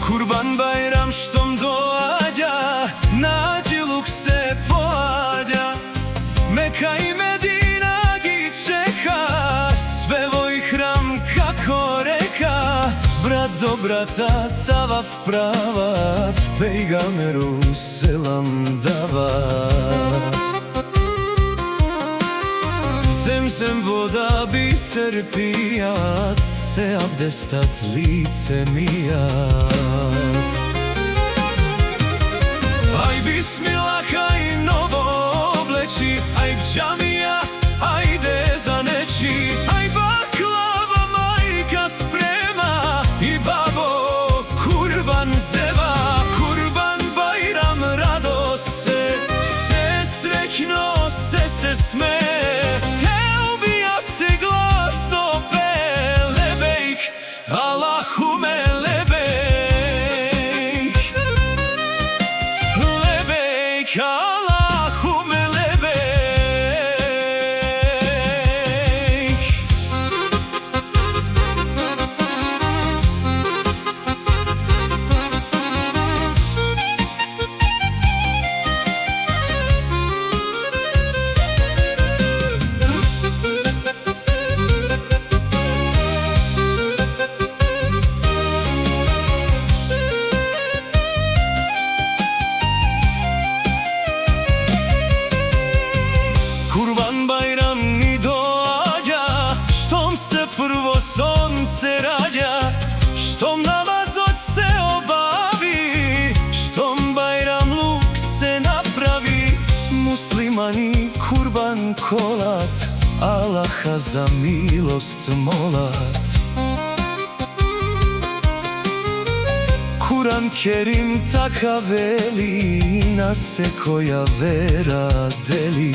Kurban bayram štom dođa, nađiluk se pođa, Meka i Medina gi čeka, sve voj hram kako reka, brat do brata tavav pravat, pejgamberu selam davat. Zemzem voda biser pijat, se abdestat lice mijat. Aj bismillah, aj novo obleći, aj džamija, ajde za neći, aj baklava majka sprema i babo kurban zeva. Kurban bajram radost se srećno se sme. Allahume lebejk, lebejk, Allahume lebejk. Kurban bayram ni dođa, štom se prvo sonce rađa, štom namaz od se obavi, štom bayram luk se napravi. Muslimani kurban kolat, Allaha za milost molat. Kur'an Kerim taka veli, nas se koja vera deli.